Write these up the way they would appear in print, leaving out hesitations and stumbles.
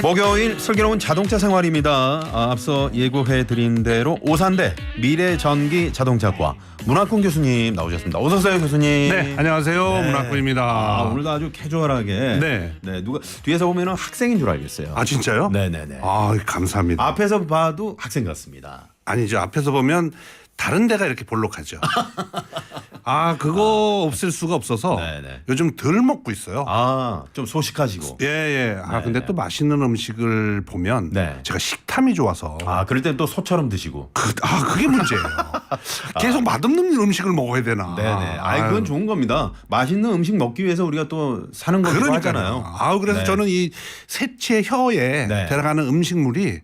목요일 슬기로운 자동차 생활입니다. 앞서 예고해드린 대로 오산대 미래전기 자동차과 문학군 교수님 나오셨습니다. 어서 오세요, 교수님. 네, 안녕하세요. 문학군입니다. 오늘도 아주 캐주얼하게. 네. 누가 뒤에서 보면 학생인 줄 알겠어요. 아, 진짜요? 네네네. 아, 감사합니다. 앞에서 봐도 학생 같습니다. 아니죠. 앞에서 보면 다른 데가 이렇게 볼록하죠. 아, 그거 없앨 수가 없어서 네네. 요즘 덜 먹고 있어요. 좀 소식하시고. 예. 아, 근데 또 맛있는 음식을 보면 네. 제가 식탐이 좋아서 그럴 땐 또 소처럼 드시고. 그게 문제예요. 계속 맛없는 음식을 먹어야 되나. 네네. 그건 좋은 겁니다. 맛있는 음식 먹기 위해서 우리가 또 사는 거기도 하잖아요. 그래서 네. 저는 이 새치의 혀에 네. 들어가는 음식물이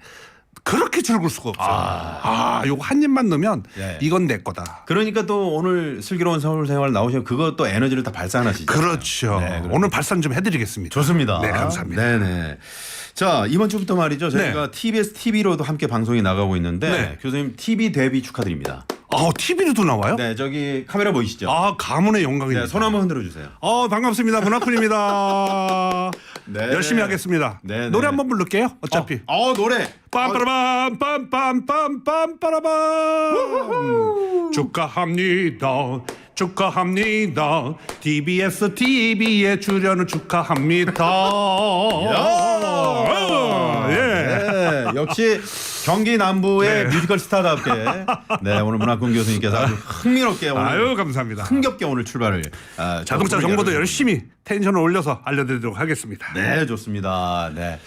그렇게 줄글 수가 없어요. 요거 한 입만 넣으면 네. 이건 내 거다. 그러니까 또 오늘 슬기로운 서울 생활 나오시면 그것도 에너지를 다 발산하시죠. 그렇죠. 네, 오늘 발산 좀 해드리겠습니다. 좋습니다. 네, 감사합니다. 네네. 자, 이번 주부터 말이죠. 저희가 네. TBS TV로도 함께 방송이 나가고 있는데 네. 교수님 TV 데뷔 축하드립니다. TV로도 나와요? 네, 저기 카메라 보이시죠? 가문의 영광입니다. 네, 손 한번 흔들어 주세요. 반갑습니다. 문학군입니다. 네. 열심히 하겠습니다. 네, 노래 네. 한번 부를게요. 어차피. 노래. 빰빠라밤 빰빰빰빰빰빠라밤 축하합니다. TBS TV에 출연을 축하합니다. 예. 네, 역시 경기 남부의 뮤지컬 스타답게 오늘 문학군 교수님께서 아주 흥미롭게 오늘 감사합니다. 흥겹게 오늘 출발을 자동차 정보도 열심히 텐션을 올려서 알려드리도록 하겠습니다. 네, 좋습니다. 네.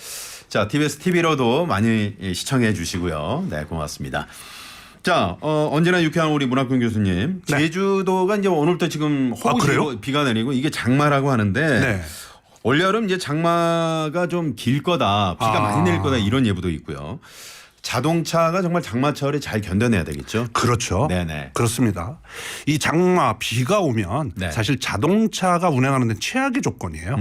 자, TBS TV로도 많이 시청해 주시고요. 네, 고맙습니다. 자, 언제나 유쾌한 우리 문학군 교수님. 네. 제주도가 이제 오늘부터 지금 그래요? 비가 내리고 이게 장마라고 하는데 네. 올여름 이제 장마가 좀 길 거다. 비가 많이 내릴 거다. 이런 예보도 있고요. 자동차가 정말 장마철에 잘 견뎌내야 되겠죠. 그렇죠. 네네. 그렇습니다. 이 장마 비가 오면 네. 사실 자동차가 운행하는 데 최악의 조건이에요.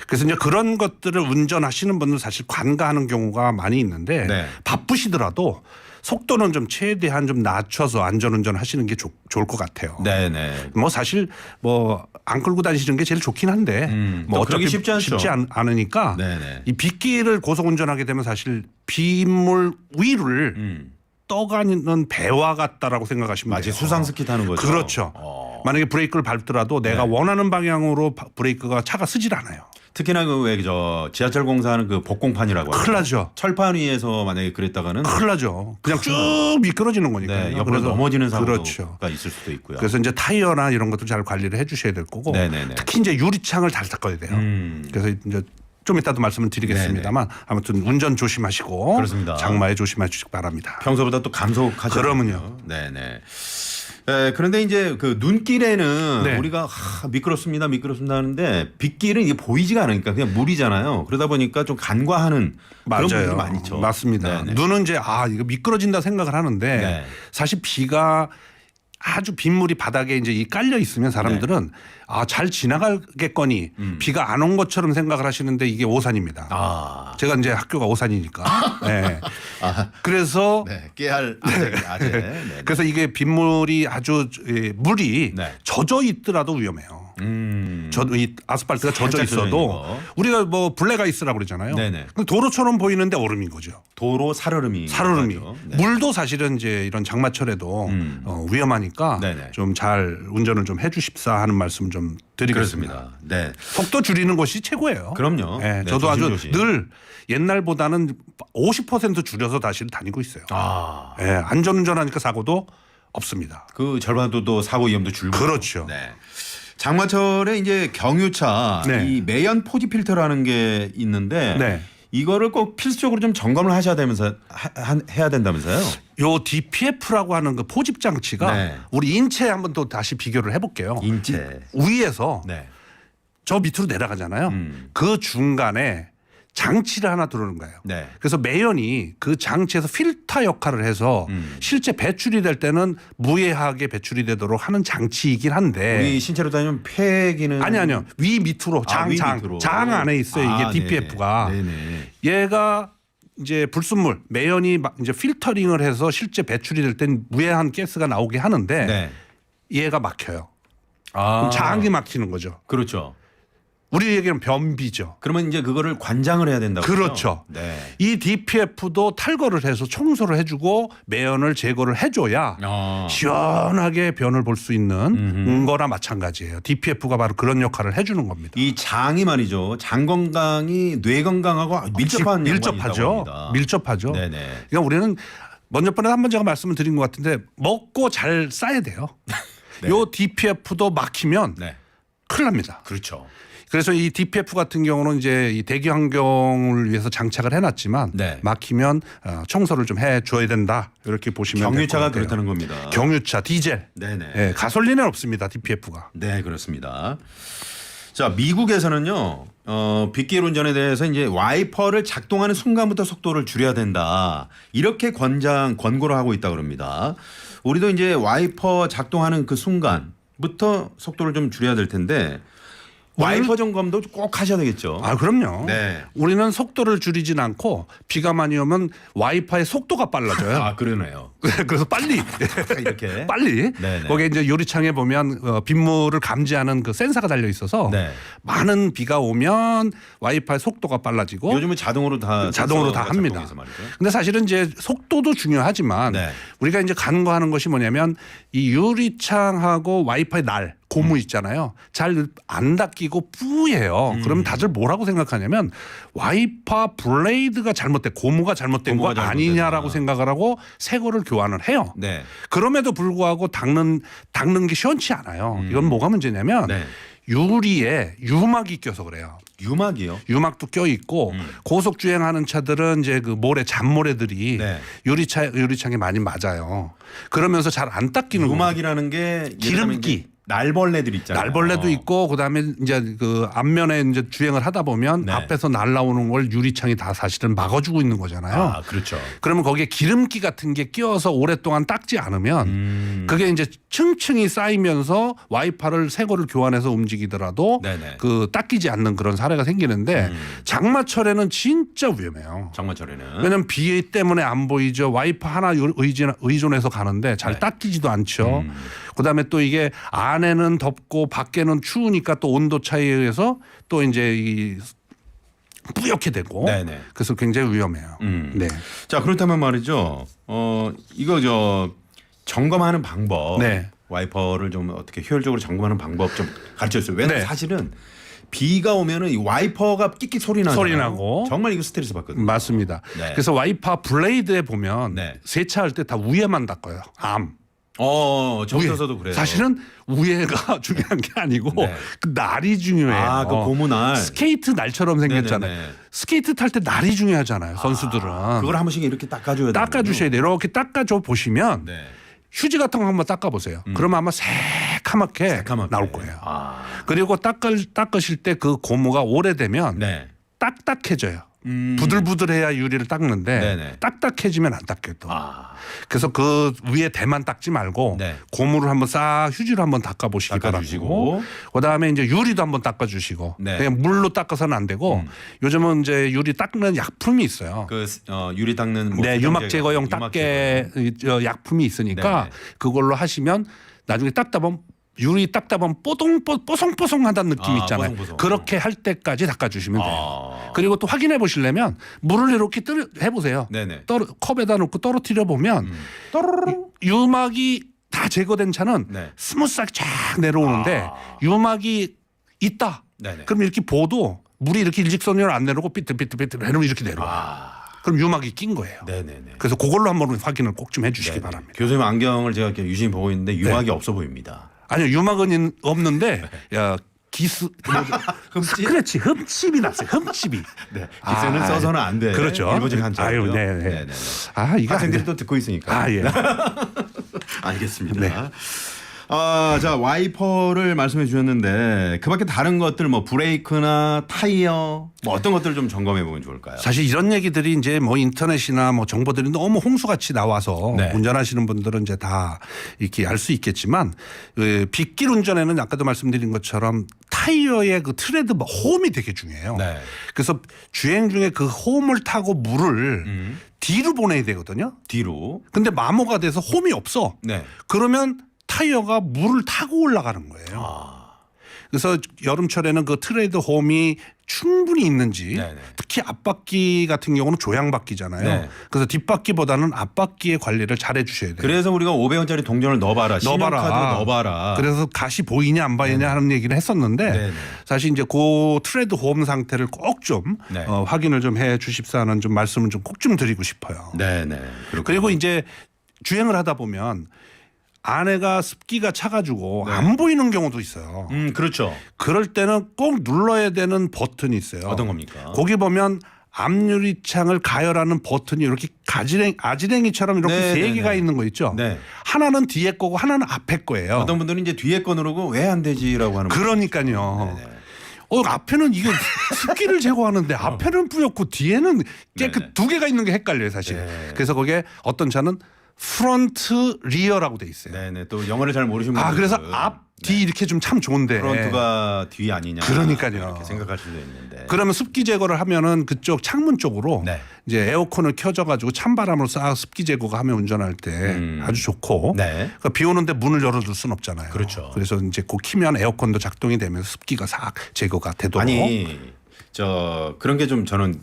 그래서 이제 그런 것들을 운전하시는 분들 사실 관가하는 경우가 많이 있는데 네. 바쁘시더라도 속도는 좀 최대한 좀 낮춰서 안전운전 하시는 게 좋을 것 같아요. 네네. 뭐 사실 뭐 안 끌고 다니시는 게 제일 좋긴 한데 또 뭐 그러기 어차피 쉽지 않죠. 않으니까 네네. 이 빗길을 고속운전하게 되면 사실 빗물 위를 떠가는 배와 같다라고 생각하시면 마치 돼요. 수상스키 타는 거죠. 그렇죠. 만약에 브레이크를 밟더라도 내가 원하는 방향으로 브레이크가 차가 쓰질 않아요. 특히나 지하철 공사하는 그 복공판이라고 하죠. 큰일 나죠. 철판 위에서 만약에 그랬다가는 큰일 나죠. 그냥 쭉 미끄러지는 거니까요. 네, 옆으로 넘어지는 사고가 그렇죠. 있을 수도 있고요. 그래서 이제 타이어나 이런 것도 잘 관리를 해 주셔야 될 거고 네네네. 특히 이제 유리창을 잘 닦아야 돼요. 그래서 이제 좀 이따도 말씀을 드리겠습니다만 아무튼 운전 조심하시고 그렇습니다. 장마에 조심하시기 바랍니다. 평소보다 또 감속하죠. 그러면요. 네네. 그런데 이제 그 눈길에는 네. 우리가 미끄럽습니다 하는데 빗길은 이게 보이지가 않으니까 그냥 물이잖아요. 그러다 보니까 좀 간과하는 그런 분들이 많이 있죠. 맞습니다. 네네. 눈은 이제 이거 미끄러진다 생각을 하는데 네. 사실 비가 아주 빗물이 바닥에 이제 깔려 있으면 사람들은 잘 지나가겠거니 비가 안 온 것처럼 생각을 하시는데 이게 오산입니다. 제가 이제 학교가 오산이니까. 네. 그래서 깨알 아재. 네. 그래서 이게 빗물이 아주 물이 네. 젖어 있더라도 위험해요. 이 아스팔트가 젖어 있어도 우리가 뭐 블랙 아이스라고 그러잖아요. 네네. 도로처럼 보이는데 얼음인 거죠. 도로 살얼음이. 네. 물도 사실은 이제 이런 장마철에도 위험하니까 네네. 좀 잘 운전을 좀 해주십사 하는 말씀 좀 드리겠습니다. 그렇습니다. 네. 속도 줄이는 것이 최고예요. 그럼요. 네, 네, 저도 아주 조심조심. 늘 옛날보다는 50% 줄여서 다시 다니고 있어요. 네, 안전운전하니까 사고도 없습니다. 그 절반도 또 사고 위험도 줄고. 그렇죠. 네. 장마철에 이제 경유차 네. 이 매연 포지 필터라는 게 있는데 네. 이거를 꼭 필수적으로 좀 점검을 하셔야 되면서 해야 된다면서요? 요 DPF라고 하는 그 포집 장치가 네. 우리 인체에 한번 또 다시 비교를 해볼게요. 인체. 위에서 네. 저 밑으로 내려가잖아요. 그 중간에 장치를 하나 들어오는 거예요. 네. 그래서 매연이 그 장치에서 필터 역할을 해서 실제 배출이 될 때는 무해하게 배출이 되도록 하는 장치이긴 한데 우리 신체로 다니면 폐 기능 아니요. 위 밑으로 위 밑으로. 장 안에 있어요. 이게 DPF가. 네네. 얘가 이제 불순물 매연이 이제 필터링을 해서 실제 배출이 될 땐 무해한 가스가 나오게 하는데 네. 얘가 막혀요. 아. 그럼 장이 막히는 거죠. 그렇죠. 우리 얘기는 변비죠. 그러면 이제 그거를 관장을 해야 된다고. 그렇죠. 네. 이 DPF도 탈거를 해서 청소를 해주고 매연을 제거를 해줘야 시원하게 변을 볼 수 있는 거나 마찬가지예요. DPF가 바로 그런 역할을 해주는 겁니다. 이 장이 말이죠. 장 건강이 뇌 건강하고 밀접한 밀접하죠. 밀접하죠. 네네. 그러니까 우리는 먼저 번에 한번 제가 말씀을 드린 것 같은데 먹고 잘 싸야 돼요. 네. 요 DPF도 막히면 네. 큰일 납니다. 그렇죠. 그래서 이 DPF 같은 경우는 이제 이 대기 환경을 위해서 장착을 해놨지만 네. 막히면 청소를 좀 해줘야 된다 이렇게 보시면 경유차가 될 것 같아요. 그렇다는 겁니다. 경유차, 디젤, 네네. 예, 가솔린은 없습니다. DPF가. 네, 그렇습니다. 자, 미국에서는요, 빗길 운전에 대해서 이제 와이퍼를 작동하는 순간부터 속도를 줄여야 된다. 이렇게 권고를 하고 있다 그럽니다. 우리도 이제 와이퍼 작동하는 그 순간부터 속도를 좀 줄여야 될 텐데 와이퍼 점검도 꼭 하셔야 되겠죠. 아, 그럼요. 네. 우리는 속도를 줄이진 않고 비가 많이 오면 와이파의 속도가 빨라져요. 아, 그러네요. 그래서 빨리 이렇게. 빨리 네네. 거기에 이제 유리창에 보면 빗물을 감지하는 그 센서가 달려 있어서 네. 많은 비가 오면 와이파의 속도가 빨라지고 요즘은 자동으로 다 합니다. 작동해서 말이죠. 근데 사실은 이제 속도도 중요하지만 네. 우리가 이제 간과하는 것이 뭐냐면 이 유리창하고 와이파이 날 고무 있잖아요. 잘 안 닦이고 뿌예요. 그러면 다들 뭐라고 생각하냐면 와이파 블레이드가 잘못된 고무가 잘못된 거 고무가 아니냐라고 잘못됐다. 생각을 하고 새 거를 교환을 해요. 네. 그럼에도 불구하고 닦는 게 시원치 않아요. 이건 뭐가 문제냐면 네. 유리에 유막이 껴서 그래요. 유막이요? 유막도 껴 있고 고속 주행하는 차들은 이제 그 모래 잔모래들이 네. 유리창에 많이 맞아요. 그러면서 잘 안 닦이는 거예요. 유막이라는 게 기름기. 날벌레들 있잖아요. 날벌레도 있고 그다음에 이제 그 앞면에 이제 주행을 하다 보면 네. 앞에서 날라오는 걸 유리창이 다 사실은 막아주고 있는 거잖아요. 아, 그렇죠. 그러면 거기에 기름기 같은 게 끼어서 오랫동안 닦지 않으면 그게 이제 층층이 쌓이면서 와이파를 새 거를 교환해서 움직이더라도 네네. 그 닦이지 않는 그런 사례가 생기는데 장마철에는 진짜 위험해요. 장마철에는. 왜냐면 비 때문에 안 보이죠. 와이파 하나 의존해서 가는데 잘 네. 닦이지도 않죠. 그다음에 또 이게 안에는 덥고 밖에는 추우니까 또 온도 차이에 의해서 또 이제 이 뿌옇게 되고 네네. 그래서 굉장히 위험해요. 네. 자, 그렇다면 말이죠. 이거 점검하는 방법. 네. 와이퍼를 좀 어떻게 효율적으로 점검하는 방법 좀 가르쳐 주세요. 왜냐면 네. 사실은 비가 오면은 이 와이퍼가 끽끽 소리 나잖아요. 소리 나고. 정말 이거 스트레스 받거든요. 맞습니다. 네. 그래서 와이파 블레이드에 보면 네. 세차할 때 다 위에만 닦아요. 저기서도 그래요. 사실은 위에가 중요한 게 아니고 네. 그 날이 중요해요. 아, 그 고무날. 스케이트 날처럼 생겼잖아요. 네네네. 스케이트 탈 때 날이 중요하잖아요. 선수들은. 그걸 한 번씩 이렇게 닦아줘야 돼요. 닦아주셔야 돼요. 이렇게 닦아줘 보시면 네. 휴지 같은 거 한번 닦아보세요. 그러면 아마 새카맣게 나올 거예요. 아. 그리고 닦으실 때 그 고무가 오래되면 네. 딱딱해져요. 부들부들해야 유리를 닦는데 네네. 딱딱해지면 안 닦여요 또. 아. 그래서 그 위에 대만 닦지 말고 네. 고무를 한번 싹 휴지로 한번 닦아보시기 닦아주시고. 바라고. 그다음에 이제 유리도 한번 닦아주시고. 네. 그냥 물로 닦아서는 안 되고 요즘은 이제 유리 닦는 약품이 있어요. 유리 닦는 뭐 네, 수정 유막 제거용 유막 닦개 약품이 있으니까 네네. 그걸로 하시면 나중에 닦다 보면 유리 닦다 보면 뽀송뽀송하다는 느낌 있잖아요. 뽀송뽀송. 그렇게 할 때까지 닦아주시면 돼요. 아. 그리고 또 확인해 보시려면 물을 이렇게 해보세요. 네네. 컵에다 놓고 떨어뜨려 보면 유막이 다 제거된 차는 네. 스무스하게 쫙 내려오는데 유막이 있다. 네네. 그럼 이렇게 보도 물이 이렇게 일직선으로 안 내려오고 삐뚤삐뚤 내려오면 이렇게 내려와요. 그럼 유막이 낀 거예요. 네네네. 그래서 그걸로 한번 확인을 꼭 좀 해주시기 바랍니다. 교수님 안경을 제가 이렇게 유심히 보고 있는데 유막이 없어 보입니다. 아니요, 유막은 없는데 야 기스 흠집? 그렇지 흠집이 났어요. 흠집이. 네. 기세는 써서는 안 돼. 그렇죠. 일본식 한자고요. 아유, 네, 네. 네네네. 아 이거 안 학생들이 돼. 또 듣고 있으니까. 아 예. 알겠습니다. 네. 자, 와이퍼를 말씀해 주셨는데 그밖에 다른 것들 뭐 브레이크나 타이어 뭐 어떤 것들을 좀 점검해 보면 좋을까요? 사실 이런 얘기들이 이제 뭐 인터넷이나 뭐 정보들이 너무 홍수같이 나와서 네. 운전하시는 분들은 이제 다 이렇게 알 수 있겠지만 빗길 운전에는 아까도 말씀드린 것처럼 타이어의 그 트레드 홈이 되게 중요해요. 네. 그래서 주행 중에 그 홈을 타고 물을 뒤로 보내야 되거든요. 뒤로. 근데 마모가 돼서 홈이 없어. 네. 그러면 타이어가 물을 타고 올라가는 거예요. 아. 그래서 여름철에는 그 트레이드 홈이 충분히 있는지 네네. 특히 앞바퀴 같은 경우는 조향바퀴잖아요. 네. 그래서 뒷바퀴보다는 앞바퀴의 관리를 잘 해주셔야 돼요. 그래서 우리가 500원짜리 동전을 넣어봐라. 넣어봐라. 신용카드로 넣어봐라. 그래서 가시 보이냐 안 보이냐 하는 얘기를 했었는데 네네. 사실 이제 그 트레드 홈 상태를 꼭 좀 네. 확인을 좀 해 주십사 하는 좀 말씀을 좀 꼭 좀 드리고 싶어요. 네네. 그리고 이제 주행을 하다 보면 안에가 습기가 차가지고 네. 안 보이는 경우도 있어요. 그렇죠. 그럴 때는 꼭 눌러야 되는 버튼이 있어요. 어떤 겁니까? 거기 보면 앞유리창을 가열하는 버튼이 이렇게 아지랭이처럼 이렇게 네, 세 네, 개가 네. 있는 거 있죠. 네. 하나는 뒤에 거고 하나는 앞에 거예요. 어떤 분들은 이제 뒤에 거 누르고 왜 안 되지라고 하는 그러니까요. 네네. 앞에는 이게 습기를 제거하는데 앞에는 뿌옇고 뒤에는 네네. 그 두 개가 있는 게 헷갈려요, 사실. 네. 그래서 거기에 어떤 차는 프론트 리어라고 돼 있어요. 네네. 또 영어를 잘 모르시는 분들. 그래서 앞, 뒤 이렇게 좀 참 좋은데. 프론트가 뒤 아니냐. 그러니까요. 이렇게 생각할 수도 있는데. 그러면 습기 제거를 하면은 그쪽 창문 쪽으로 네. 이제 에어컨을 켜져가지고 찬바람으로 싹 습기 제거가 하면 운전할 때 아주 좋고. 네. 그러니까 비 오는데 문을 열어둘 수는 없잖아요. 그렇죠. 그래서 이제 그 키면 에어컨도 작동이 되면서 습기가 싹 제거가 되도록. 아니 그런 게 좀 저는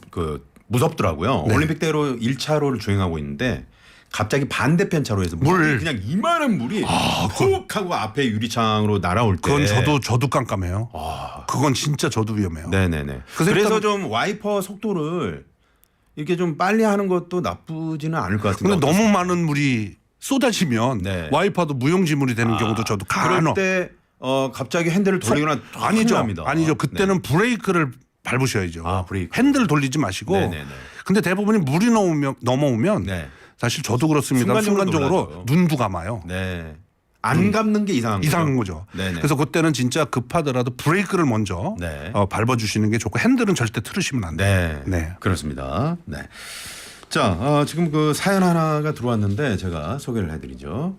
무섭더라고요. 네. 올림픽대로 1차로를 주행하고 있는데 갑자기 반대편 차로에서 물이 그냥 이만한 물이 훅 하고 앞에 유리창으로 날아올 때. 그건 저도 깜깜해요. 그건 진짜 저도 위험해요. 네네네. 그래서 그래서 일단- 좀 와이퍼 속도를 이렇게 좀 빨리 하는 것도 나쁘지는 않을 것 같은데. 근데 너무 많은 물이 쏟아지면 네. 와이퍼도 무용지물이 되는 경우도 저도 간혹. 그럴 때 갑자기 핸들을 돌리거나 아니죠. 그때는 브레이크를 밟으셔야죠. 브레이크. 핸들을 돌리지 마시고. 네네네. 근데 대부분이 물이 넘어오면 네. 사실 저도 그렇습니다. 순간적으로 순간적으로 눈도 감아요. 네. 안 감는 게 이상한 거죠. 네네. 그래서 그때는 진짜 급하더라도 브레이크를 먼저 네. 밟아주시는 게 좋고 핸들은 절대 틀으시면 안 돼요. 네. 네. 그렇습니다. 네. 자, 지금 그 사연 하나가 들어왔는데 제가 소개를 해드리죠.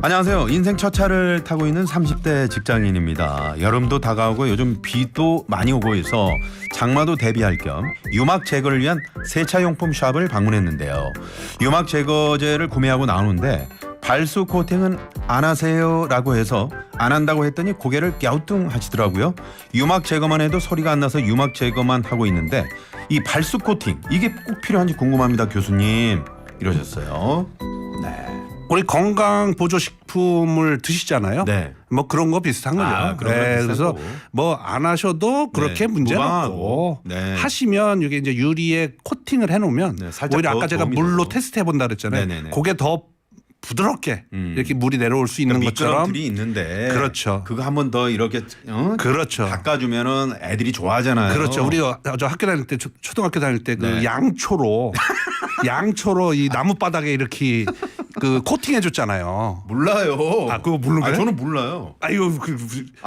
안녕하세요. 인생 첫 차를 타고 있는 30대 직장인입니다. 여름도 다가오고 요즘 비도 많이 오고 있어 장마도 대비할 겸 유막 제거를 위한 세차용품 샵을 방문했는데요. 유막 제거제를 구매하고 나오는데 발수 코팅은 안 하세요 라고 해서 안 한다고 했더니 고개를 갸우뚱하시더라고요. 유막 제거만 해도 소리가 안 나서 유막 제거만 하고 있는데 이 발수 코팅 이게 꼭 필요한지 궁금합니다 교수님 이러셨어요. 네. 우리 건강 보조식품을 드시잖아요. 네. 뭐 그런 거 비슷한 거죠. 그런 거 비슷하고. 그래서 뭐 안 하셔도 그렇게 네, 문제는 무방하고. 없고 네. 하시면 이게 이제 유리에 코팅을 해놓으면 네, 살짝 오히려 더 아까 제가 도움이 물로 되고. 테스트해 본다 그랬잖아요. 네네네. 그게 더 부드럽게 이렇게 물이 내려올 수 있는 것처럼. 미끄럼틀이 있는데 그렇죠. 그거 한 번 더 이렇게 그렇죠. 닦아주면은 애들이 좋아하잖아요. 그렇죠. 우리 저 학교 다닐 때 초등학교 다닐 때 그 네. 양초로 이 나무 바닥에 이렇게 그 코팅해 줬잖아요. 몰라요. 그거 모르는 거예요? 저는 몰라요. 아이고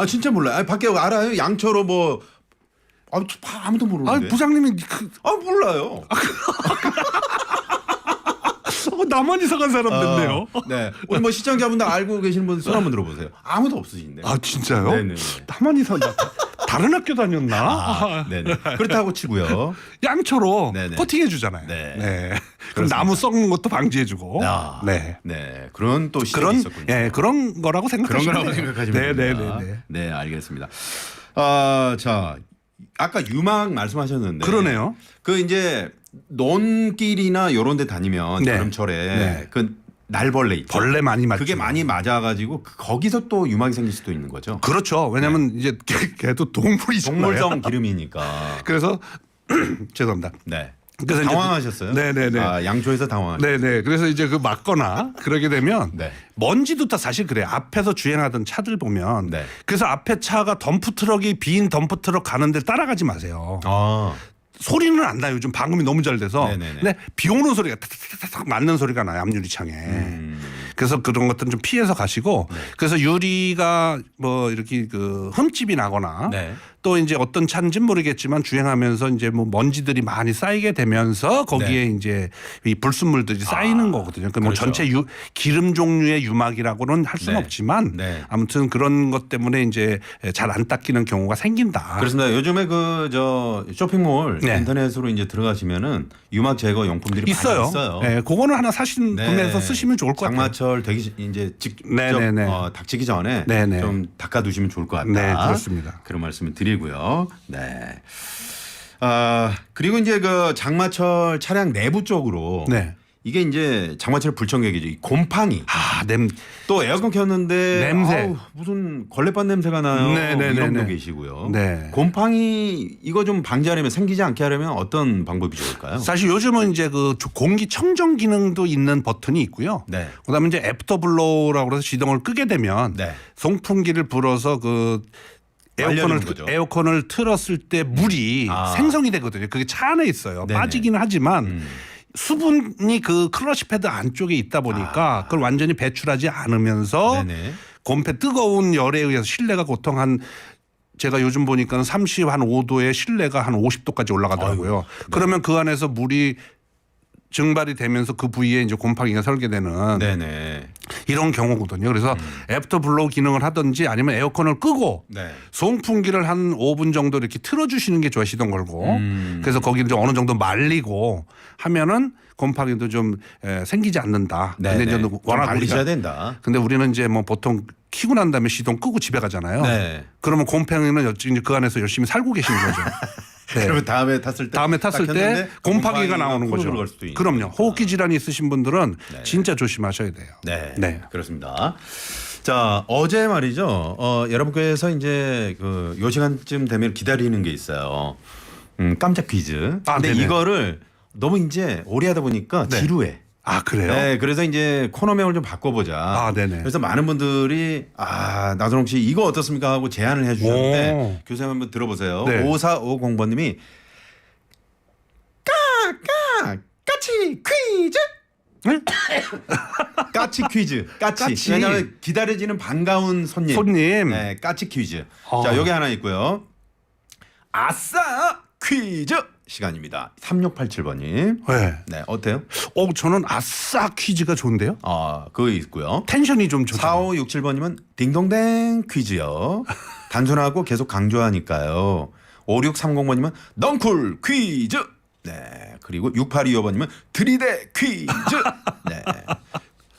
진짜 몰라요. 밖에 알아요. 양초로 뭐 아무도 모르는데. 부장님이 몰라요. 나만 이상한 사람 됐네요. 네. 우리 뭐 시청자분들 알고 계시는 분 손 한번 들어보세요. 아무도 없으신데. 진짜요? 네네. 나만 이상하다. 다른 학교 다녔나? 네네. 그렇다고 치고요. 양초로 네네. 코팅해 주잖아요. 네. 그럼 그렇습니다. 나무 썩는 것도 방지해 주고. 네. 네. 그런 또 시절이 있었군요. 그런 거라고 생각하시면 그런 거라고 돼요. 생각하시면 됩니다. 네. 네, 알겠습니다. 자, 아까 유막 말씀하셨는데 그러네요. 그 이제 논길이나 요런 데 다니면 네. 여름철에 네. 그 날벌레 있죠. 벌레 많이 맞죠. 그게 많이 맞아가지고 거기서 또 유막이 생길 수도 있는 거죠. 그렇죠. 왜냐하면 이제 걔도 동물이잖아요. 동물성 기름이니까. 그래서 죄송합니다. 네. 그래서 이제 당황하셨어요? 네네네. 양초에서 당황하셨어요. 네네. 그래서 이제 그 맞거나 그러게 되면 네. 먼지도 다 사실 그래요. 앞에서 주행하던 차들 보면 네. 그래서 앞에 차가 덤프 트럭이 빈 덤프 트럭 가는 데를 따라가지 마세요. 소리는 안 나요. 요즘 방음이 너무 잘 돼서. 네네네. 근데 비 오는 소리가 탁탁탁 맞는 소리가 나요. 앞유리창에. 그래서 그런 것들은 좀 피해서 가시고 네. 그래서 유리가 뭐 이렇게 그 흠집이 나거나 네. 또 이제 어떤 차인지 모르겠지만 주행하면서 이제 뭐 먼지들이 많이 쌓이게 되면서 거기에 이제 이 불순물들이 쌓이는 거거든요. 그 뭐 그렇죠. 전체 기름 종류의 유막이라고는 할 수는 네. 없지만 네. 아무튼 그런 것 때문에 이제 잘 안 닦이는 경우가 생긴다. 그렇습니다. 요즘에 그 저 쇼핑몰 네. 인터넷으로 이제 들어가시면은 유막 제거 용품들이 있어요. 많이 있어요. 네, 그거는 하나 사신 네. 구매해서 쓰시면 좋을 것 같아요. 장마철 되기 이제 직접 네네네. 닥치기 전에 네네. 좀 닦아두시면 좋을 것 같다. 네, 그렇습니다. 그런 말씀을 드리고요. 네. 그리고 이제 그 장마철 차량 내부 쪽으로 네. 이게 이제 장마철 불청객이죠. 이 곰팡이. 또 에어컨 켰는데 냄새. 아우, 무슨 걸레밥 냄새가 나요. 네네네네. 이런 분도 계시고요. 네. 곰팡이 이거 좀 방지하려면 생기지 않게 하려면 어떤 방법이 좋을까요? 사실 요즘은 이제 그 공기 청정 기능도 있는 버튼이 있고요. 네. 그다음에 이제 애프터 블로우라고 해서 시동을 끄게 되면 네. 송풍기를 불어서 그 말려주는 거죠. 에어컨을 틀었을 때 물이 생성이 되거든요. 그게 차 안에 있어요. 네네. 빠지기는 하지만 수분이 그 클러치 패드 안쪽에 있다 보니까 그걸 완전히 배출하지 않으면서 네네. 곰팡이 뜨거운 열에 의해서 실내가 보통 한 제가 요즘 보니까는 35도에 실내가 한 50도까지 올라가더라고요. 그러면 그 안에서 물이 증발이 되면서 그 부위에 이제 곰팡이가 설계되는 네네. 이런 경우거든요. 그래서 애프터 블로우 기능을 하든지 아니면 에어컨을 끄고 네. 송풍기를 한 5분 정도 이렇게 틀어주시는 게 좋아요. 시동 걸고. 그래서 거기를 좀 어느 정도 말리고 하면은 곰팡이도 좀 생기지 않는다. 네. 근데 이제 워낙 말리셔야 된다. 근데 우리는 이제 뭐 보통 키고 난 다음에 시동 끄고 집에 가잖아요. 네. 그러면 곰팡이는 이제 그 안에서 열심히 살고 계시는 거죠. 네. 그러면 다음에 탔을 때 다음에 딱 탔을 때 켰는데 곰팡이가 나오는 코로 거죠. 들어갈 수도 있는 그럼요. 거니까. 호흡기 질환이 있으신 분들은 진짜 조심하셔야 돼요. 네. 네. 그렇습니다. 자, 어제 말이죠. 여러분께서 이제 그 요 시간쯤 되면 기다리는 게 있어요. 깜짝 퀴즈. 근데 네네. 이거를 너무 이제 오래 하다 보니까 네. 지루해. 아, 그래요? 네, 그래서 이제 코너명을 좀 바꿔보자. 네네. 그래서 많은 분들이 나선홍 씨 이거 어떻습니까 하고 제안을 해주셨는데 오. 교수님 한번 들어보세요. 네. 5450번님이 까치 퀴즈. 네? 까치 퀴즈. 까치. 까치. 왜냐하면 기다려지는 반가운 손님. 네, 까치 퀴즈. 자, 여기 하나 있고요. 아싸 퀴즈 시간입니다. 3687번님. 네. 네, 어때요? 저는 아싸 퀴즈가 좋은데요. 그거 있고요. 텐션이 좀 좋죠. 4567번님은 딩동댕 퀴즈요. 단순하고 계속 강조하니까요. 5630번님은 넝쿨 퀴즈. 네. 그리고 6825번님은 들이대 퀴즈. 네.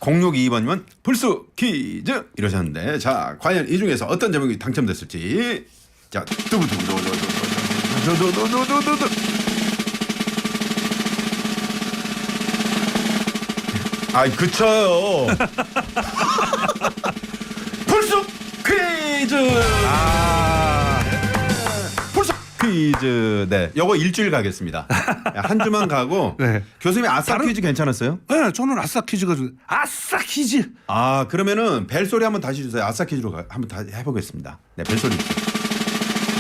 0622번님은 불수 퀴즈 이러셨는데 자 과연 이 중에서 어떤 제목이 당첨됐을지 자 두구두구두구두구두구두구두구두구 아이 그쳐요. 불수 퀴즈. 불수 퀴즈. 네, 요거 일주일 가겠습니다. 한 주만 가고. 네. 교수님 아싸 퀴즈 괜찮았어요? 네, 저는 아싸 퀴즈가 아싸 퀴즈. 그러면은 벨소리 한번 다시 주세요. 아싸 퀴즈로 한번 다시 해보겠습니다. 네, 벨소리.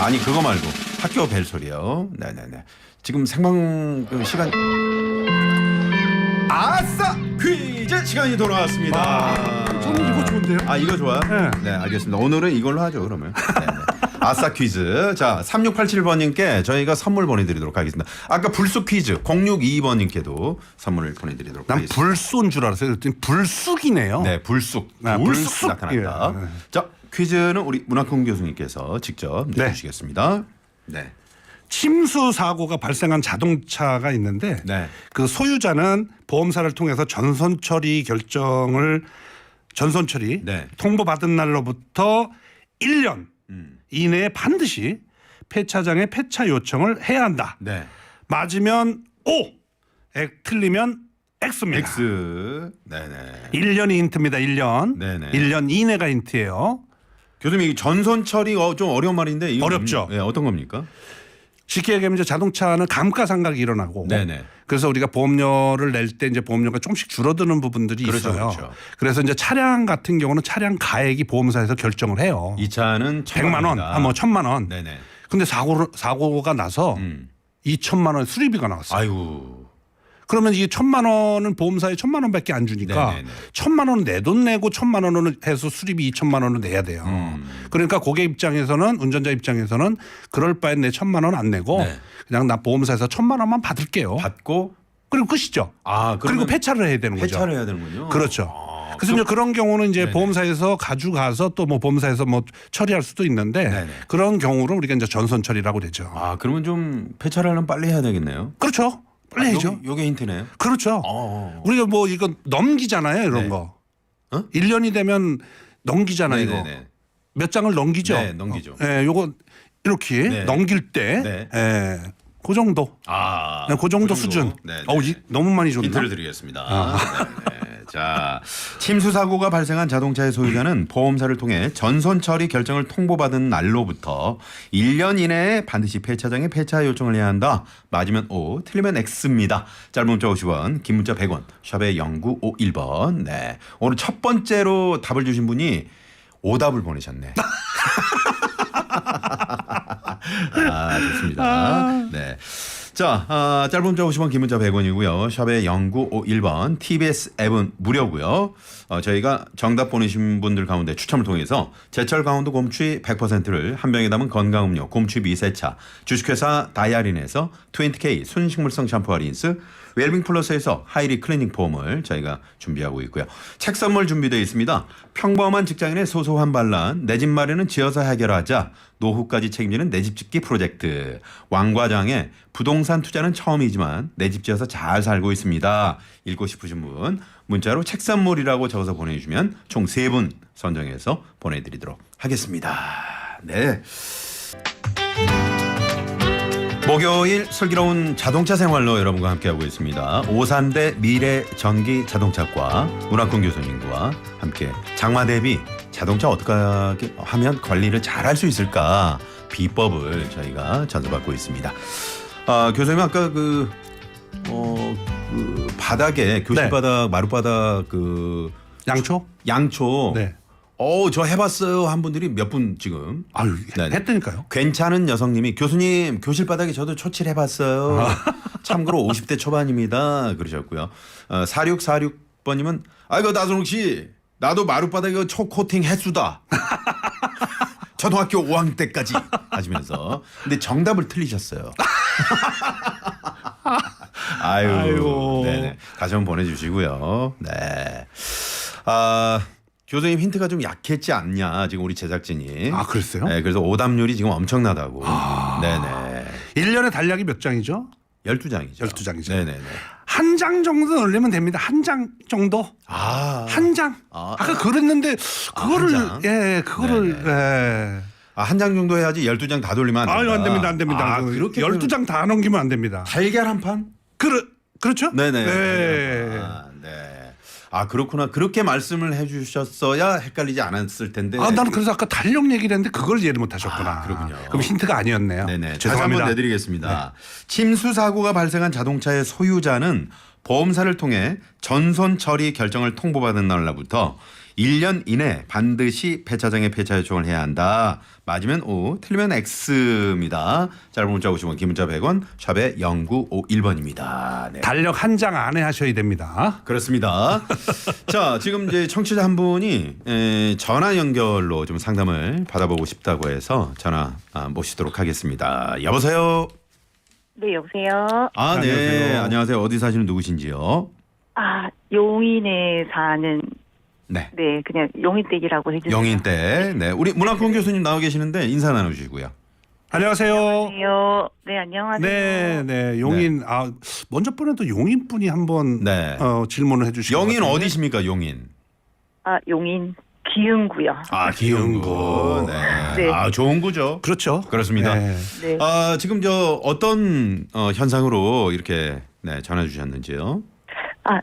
아니 그거 말고 학교 벨소리요. 네네네. 지금 생방 시간. 아싸 퀴즈 시간이 돌아왔습니다. 저는 이거 좋은데요. 이거 좋아요? 네. 네, 알겠습니다. 오늘은 이걸로 하죠, 그러면. 네, 네. 아싸 퀴즈. 자, 3687번님께 저희가 선물 보내드리도록 하겠습니다. 아까 불쑥 퀴즈 0622번님께도 선물을 보내드리도록 난 하겠습니다. 불쏘인 줄 알았어요. 그랬더니 불쑥이네요. 네, 불쑥. 불쑥 나타났다. 예. 자, 퀴즈는 우리 문학훈 교수님께서 직접 네. 내주시겠습니다. 네. 침수 사고가 발생한 자동차가 있는데 네. 그 소유자는 보험사를 통해서 전선 처리 네. 통보받은 날로부터 1년 이내에 반드시 폐차장에 폐차 요청을 해야 한다. 네. 맞으면 O, 틀리면 X입니다. X. 네네. 1년이 힌트입니다. 1년. 네네. 1년 이내가 힌트예요. 교수님 이 전선 처리 좀 어려운 말인데 이거 어렵죠. 네, 어떤 겁니까? 쉽게 얘기하면 이제 자동차는 감가상각이 일어나고 네네. 그래서 우리가 보험료를 낼 때 이제 보험료가 조금씩 줄어드는 부분들이 그렇죠, 있어요. 그렇죠. 그래서 이제 차량 같은 경우는 차량 가액이 보험사에서 결정을 해요. 이 차는 100만 원, 뭐 1,000만 원. 네네. 근데 사고가 나서 2천만 원 수리비가 나왔어요. 아이고. 그러면 이 1,000만 원은 보험사에 1,000만 원밖에 안 주니까 네네네. 1,000만 원은 내 돈 내고 1,000만 원을 해서 수리비 2,000만 원을 내야 돼요. 그러니까 고객 입장에서는 운전자 입장에서는 그럴 바엔 내 1,000만 원 안 내고 네. 그냥 나 보험사에서 1,000만 원만 받을게요. 받고 그리고 끝이죠. 아 그리고 폐차를 해야 되는 거죠. 폐차를 해야 되는군요. 그렇죠. 그래서 이제 그런 경우는 이제 네네. 보험사에서 가져가서 또 뭐 보험사에서 뭐 처리할 수도 있는데 네네. 그런 경우를 우리가 이제 전선 처리라고 되죠. 아 그러면 좀 폐차를 하려면 빨리 해야 되겠네요. 그렇죠. 빨리 해야죠. 요게 힌트네요. 그렇죠. 우리가 뭐 이거 넘기잖아요. 이런 네. 거. 어? 1년이 되면 넘기잖아요. 이거. 네네네. 몇 장을 넘기죠. 네, 넘기죠. 예, 요거 이렇게 네. 넘길 때 네. 예. 그 정도. 아, 네, 그 정도 수준. 네, 너무 많이 줬나? 힌트를 드리겠습니다. 네. 자, 침수 사고가 발생한 자동차의 소유자는 보험사를 통해 전선 처리 결정을 통보받은 날로부터 1년 이내에 반드시 폐차장에 폐차 요청을 해야 한다. 맞으면 O, 틀리면 X입니다. 짧은 문자 50원, 긴 문자 100원, 샵의 0951번. 네. 오늘 첫 번째로 답을 주신 분이 오답을 보내셨네. 아, 좋습니다. 네. 자, 짧은 문자 50원, 긴 문자 100원이고요. 샵의 0951번, TBS 앱은 무료고요. 저희가 정답 보내신 분들 가운데 추첨을 통해서 제철 강원도 곰취 100%를 한 병에 담은 건강음료 곰취 미세차, 주식회사 다이아린에서 20K 순식물성 샴푸와 린스, 웰빙 플러스에서 하이리 클리닝 폼을 저희가 준비하고 있고요. 책 선물 준비되어 있습니다. 평범한 직장인의 소소한 반란, 내 집 마련은 지어서 해결하자, 노후까지 책임지는 내 집 짓기 프로젝트, 왕과장의 부동산 투자는 처음이지만 내 집 지어서 잘 살고 있습니다. 읽고 싶으신 분 문자로 책 선물이라고 적어서 보내주시면 총 3분 선정해서 보내드리도록 하겠습니다. 네. 목요일 슬기로운 자동차 생활로 여러분과 함께하고 있습니다. 오산대 미래전기자동차과 문학군 교수님과 함께 장마 대비 자동차 어떻게 하면 관리를 잘할 수 있을까 비법을 저희가 전수받고 있습니다. 교수님 아까 그 바닥에 교실바닥 마룻바닥 그 양초. 네. 저 해봤어요 한 분들이 몇 분 지금. 아유, 네네. 했다니까요. 괜찮은 여성님이 교수님 교실 바닥에 저도 초칠 해봤어요. 참고로 50대 초반입니다. 그러셨고요. 4646번님은 아이고 나선홍 씨 나도 마룻바닥에 초 코팅 했수다. 초등학교 5학년 때까지 하시면서. 근데 정답을 틀리셨어요. 아유. 네네. 다시 한번 보내주시고요. 네. 교수님 힌트가 좀 약했지 않냐 지금 우리 제작진이. 아 그랬어요? 네, 그래서 오답률이 지금 엄청나다고. 네네. 1년에 단락이 몇 장이죠? 12장이죠. 12장이죠. 네네네. 한 장 정도 넣으면 됩니다. 한 장 정도. 한 장. 아까 그랬는데 그거를 한 장? 그거를 네네. 한 장 정도 해야지 12장 다 돌리면 안 된다. 안 됩니다. 안 됩니다. 그렇게 12장 다 넘기면 안 됩니다. 달걀 한 판? 그렇죠? 네네. 네. 네. 그렇구나. 그렇게 말씀을 해주셨어야 헷갈리지 않았을 텐데. 나는 그래서 아까 달력 얘기를 했는데 그걸 이해를 못 하셨구나. 그렇군요. 그럼 힌트가 아니었네요. 네네. 다시 죄송합니다. 한번 내드리겠습니다. 침수 사고가 발생한 자동차의 소유자는 보험사를 통해 전손 처리 결정을 통보받은 날로부터 1년 이내 반드시 폐차장에 폐차 요청을 해야 한다. 맞으면 O, 틀리면 X입니다. 짧은 문자 50원, 긴 문자 100원, 샵에 0951번입니다. 네. 달력 한 장 안에 하셔야 됩니다. 그렇습니다. 자, 지금 이제 청취자 한 분이 전화 연결로 좀 상담을 받아보고 싶다고 해서 전화 모시도록 하겠습니다. 여보세요? 네, 여보세요. 네. 안녕하세요. 어디 사시는 누구신지요? 용인에 사는 네. 네, 그냥 용인댁이라고 해주세요. 영인대. 네. 우리 문학공 교수님 나와 계시는데 인사 나눠주시고요. 안녕하세요. 안녕하세요. 네, 안녕하세요. 네. 용인 먼저 번에도 용인 분이 한번 네. 질문을 해주시고 영인 어디십니까? 용인. 용인 기흥구요. 기흥구. 네. 네. 좋은 구죠. 그렇죠. 그렇습니다. 네. 네. 지금 어떤 현상으로 이렇게 전화 주셨는지요?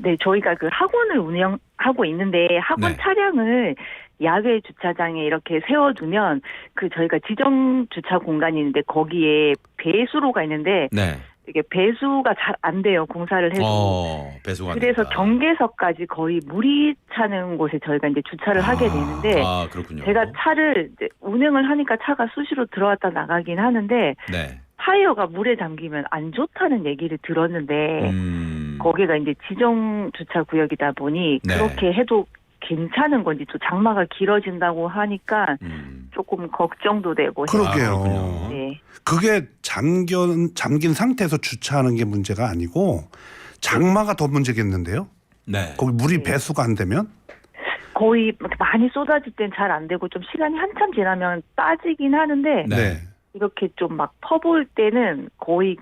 네, 저희가 그 학원을 운영하고 있는데 학원 네. 차량을 야외 주차장에 이렇게 세워두면 저희가 지정 주차 공간이 있는데 거기에 배수로가 있는데 네. 이게 배수가 잘 안 돼요. 공사를 해도. 배수가 안 그래서 된다. 경계석까지 거의 물이 차는 곳에 저희가 이제 주차를 하게 되는데 그렇군요. 제가 차를 이제 운행을 하니까 차가 수시로 들어왔다 나가긴 하는데 네. 타이어가 물에 잠기면 안 좋다는 얘기를 들었는데 거기가 이제 지정 주차 구역이다 보니 네. 그렇게 해도 괜찮은 건지 또 장마가 길어진다고 하니까 조금 걱정도 되고 그러게요. 그렇군요. 네. 그게 잠긴 상태에서 주차하는 게 문제가 아니고 장마가 더 문제겠는데요. 네. 거기 물이 배수가 안 되면 거의 많이 쏟아질 땐 잘 안 되고 좀 시간이 한참 지나면 빠지긴 하는데 네. 이렇게 좀 막 퍼부을 때는 거의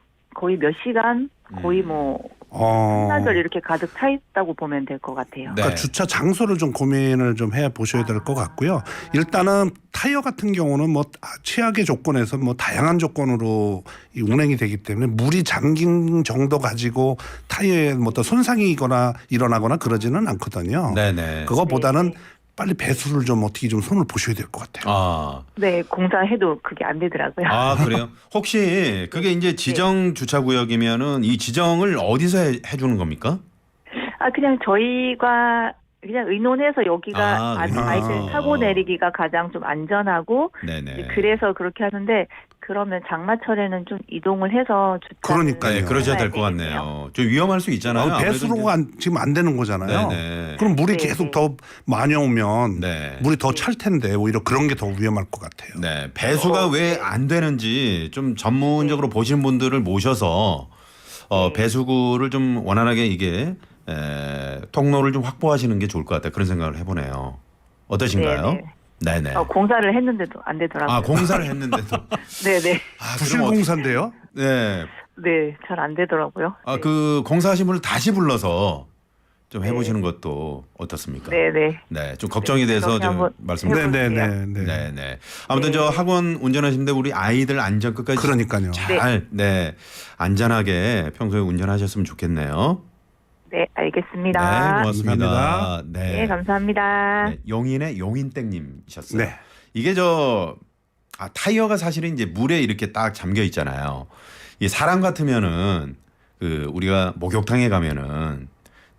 몇 시간 거의 뭐 한나절 이렇게 가득 차 있다고 보면 될 것 같아요. 네. 그러니까 주차 장소를 좀 고민을 좀 해 보셔야 될 것 같고요. 일단은 타이어 같은 경우는 뭐 최악의 조건에서 뭐 다양한 조건으로 이 운행이 되기 때문에 물이 잠긴 정도 가지고 타이어에 뭐 또 손상이거나 일어나거나 그러지는 않거든요. 네네. 그거보다는 빨리 배수를 좀 어떻게 좀 손을 보셔야 될 것 같아요. 아. 네, 공사해도 그게 안 되더라고요. 아, 그래요? 혹시 그게 이제 지정 주차 구역이면은 이 지정을 어디서 해주는 겁니까? 그냥 저희가 그냥 의논해서 여기가 아이들 타고 내리기가 가장 좀 안전하고 네네. 그래서 그렇게 하는데 그러면 장마철에는 좀 이동을 해서 주차 그러니까요. 네, 그러셔야 될 것 같네요. 좀 위험할 수 있잖아요. 배수로가 지금 안 되는 거잖아요. 네네. 그럼 물이 네, 계속 네. 더 많이 오면 네. 물이 더 찰 텐데 오히려 그런 게 더 위험할 것 같아요. 네, 배수가 왜 안 되는지 좀 전문적으로 보시는 분들을 모셔서 배수구를 좀 원활하게 이게 통로를 좀 확보하시는 게 좋을 것 같아요. 그런 생각을 해보네요. 어떠신가요? 네네. 공사를 했는데도 안 되더라고요. 아, 공사를 했는데도. 네네. 아, 부실 그럼 공사인데요? 네. 네, 잘 안 되더라고요. 아, 그 공사하신 분을 다시 불러서 좀 해보시는 것도 어떻습니까? 네네. 네, 좀 걱정이 돼서 그렇게 좀 한번 말씀드립니다. 해볼게요. 네. 아무튼 저 학원 운전하시는데 우리 아이들 안전 끝까지 그러니까요. 잘, 안전하게 평소에 운전하셨으면 좋겠네요. 네, 네, 알겠습니다. 고맙습니다. 감사합니다. 네, 감사합니다. 네, 용인의 용인땡님이셨어요. 네. 이게 타이어가 사실은 이제 물에 이렇게 딱 잠겨 있잖아요. 이 사람 같으면은 우리가 목욕탕에 가면은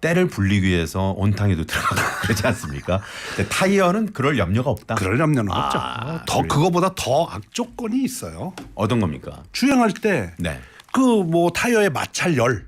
때를 불리기 위해서 온탕에도 들어가고 그러지 않습니까? 근데 타이어는 그럴 염려가 없다. 그럴 염려는 없죠. 더 그래요? 그거보다 더 악조건이 있어요. 어떤 겁니까? 주행할 때 네. 그 뭐 타이어의 마찰열,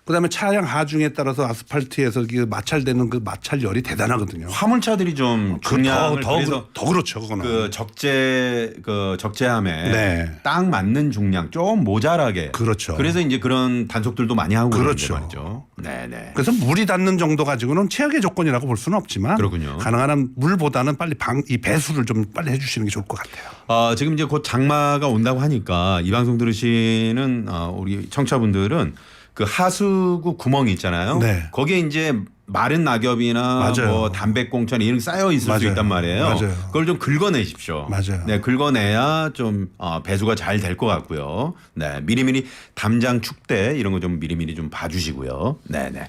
그다음에 차량 하중에 따라서 아스팔트에서 마찰되는 그 마찰열이 대단하거든요. 화물차들이 좀 중량을 그래서 더 그렇죠. 그거는. 그 적재함에 네. 딱 맞는 중량 좀 모자라게. 그렇죠. 그래서 이제 그런 단속들도 많이 하고 그렇죠. 그러는데 말이죠. 네네. 그래서 물이 닿는 정도 가지고는 최악의 조건이라고 볼 수는 없지만 그렇군요. 가능한 한 물보다는 빨리 이 배수를 좀 빨리 해주시는 게 좋을 것 같아요. 지금 이제 곧 장마가 온다고 하니까 이 방송 들으시는 우리 청취자분들은 그 하수구 구멍이 있잖아요. 네. 거기에 이제 마른 낙엽이나 맞아요. 뭐 담배꽁초나 이런 게 쌓여 있을 수 맞아요. 있단 말이에요. 맞아요. 그걸 좀 긁어내십시오. 맞아요. 네, 긁어내야 좀 배수가 잘 될 것 같고요. 네, 미리미리 담장 축대 이런 거 좀 미리미리 좀 봐주시고요. 네네.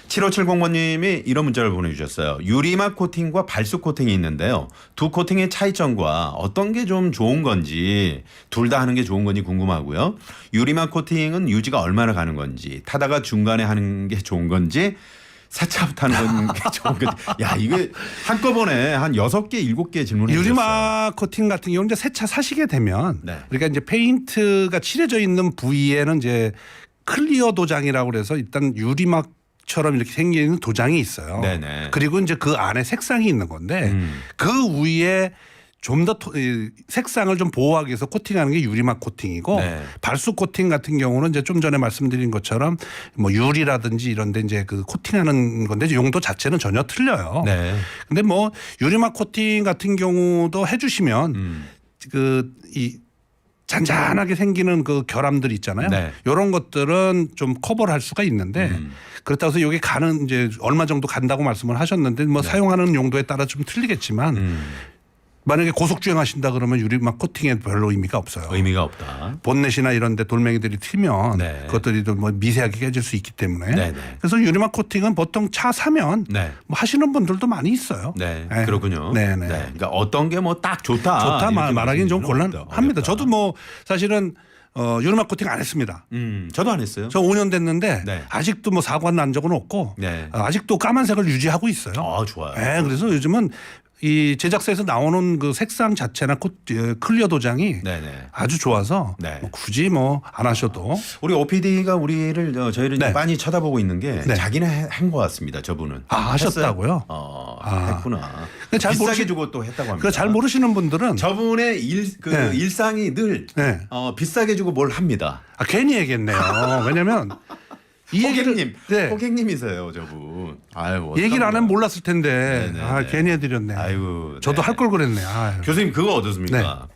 7570번님이 이런 문자를 보내주셨어요. 유리막 코팅과 발수 코팅이 있는데요. 두 코팅의 차이점과 어떤 게 좀 좋은 건지 둘 다 하는 게 좋은 건지 궁금하고요. 유리막 코팅은 유지가 얼마나 가는 건지 타다가 중간에 하는 게 좋은 건지 세차부터 하는 게 좋은 건지. 야, 이게 한꺼번에 한 6개, 7개 질문을 유리막 코팅 같은 경우는 이제 세차 사시게 되면 네. 우리가 이제 페인트가 칠해져 있는 부위에는 이제 클리어 도장이라고 그래서 일단 유리막처럼 이렇게 생기는 도장이 있어요. 네네. 그리고 이제 그 안에 색상이 있는 건데 그 위에 좀 더 색상을 좀 보호하기 위해서 코팅하는 게 유리막 코팅이고 네. 발수 코팅 같은 경우는 이제 좀 전에 말씀드린 것처럼 뭐 유리라든지 이런 데 이제 그 코팅하는 건데 용도 자체는 전혀 틀려요. 네. 근데 뭐 유리막 코팅 같은 경우도 해주시면 이 잔잔하게 생기는 그 결함들 있잖아요. 네. 이런 것들은 좀 커버를 할 수가 있는데 그렇다고 해서 여기 가는 이제 얼마 정도 간다고 말씀을 하셨는데 뭐 사용하는 용도에 따라 좀 틀리겠지만 만약에 고속 주행하신다 그러면 유리막 코팅에 별로 의미가 없어요. 의미가 없다. 본넷이나 이런 데 돌멩이들이 튀면 네. 그것들이 뭐 미세하게 깨질 수 있기 때문에 네네. 그래서 유리막 코팅은 보통 차 사면 네. 뭐 하시는 분들도 많이 있어요. 네, 네. 그렇군요. 네네. 그러니까 어떤 게 뭐 딱 좋다. 좋다 이렇게 말하기는 좀 말씀드리기는 곤란합니다. 어렵다. 저도 뭐 사실은 유리막 코팅 안 했습니다. 저도 안 했어요. 저 5년 됐는데 네. 아직도 뭐 사고 난 적은 없고 네. 아직도 까만색을 유지하고 있어요. 아, 좋아요. 네, 그래서 요즘은 이 제작사에서 나오는 그 색상 자체나 클리어 도장이 네네. 아주 좋아서 네. 뭐 굳이 뭐 안 하셔도. 우리 OPD가 저희를 네. 많이 쳐다보고 있는 게 네. 자기는 한 것 같습니다. 저분은. 하셨다고요? 했구나. 잘 비싸게 모르시- 주고 또 했다고 합니다. 그 잘 모르시는 분들은 저분의 네. 일상이 늘 네. 비싸게 주고 뭘 합니다. 괜히 얘기했네요. 왜냐면 이 호객님, 네. 호객님이세요, 저분. 아유, 얘기를 안 하면 몰랐을 텐데 네네네. 괜히 해드렸네. 아유, 저도 네. 할 걸 그랬네. 아유. 교수님 그거 어떻습니까? 네.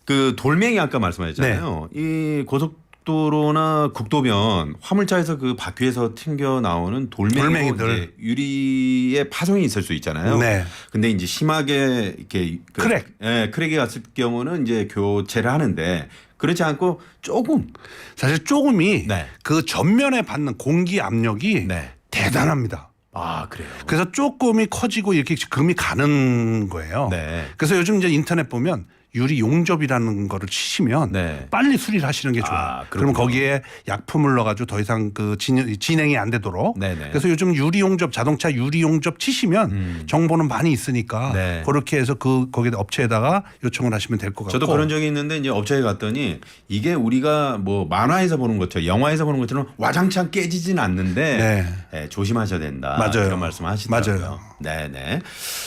그 돌멩이 아까 말씀하셨잖아요. 이 고속도로나 국도변 화물차에서 그 바퀴에서 튕겨 나오는 돌멩이들. 유리에 파손이 있을 수 있잖아요. 네. 근데 이제 심하게 이렇게 크랙. 크랙이 왔을 경우는 이제 교체를 하는데 그렇지 않고 조금 사실 조금이 네. 그 전면에 받는 공기 압력이 네. 대단합니다. 아 그래요. 그래서 조금이 커지고 이렇게 금이 가는 거예요. 네. 그래서 요즘 이제 인터넷 보면 유리 용접이라는 거를 치시면 네. 빨리 수리를 하시는 게 좋아요. 아, 그러면 그렇군요. 거기에 약품을 넣어가지고 더 이상 그 진행이 안 되도록. 네네. 그래서 요즘 유리 용접, 자동차 유리 용접 치시면 정보는 많이 있으니까 네. 그렇게 해서 거기다 업체에다가 요청을 하시면 될 것 같고. 저도 그런 적이 있는데 이제 업체에 갔더니 이게 우리가 뭐 만화에서 보는 것처럼 영화에서 보는 것처럼 와장창 깨지진 않는데 네, 조심하셔야 된다. 맞아요. 이런 말씀 하시더라고요. 맞아요. 네네.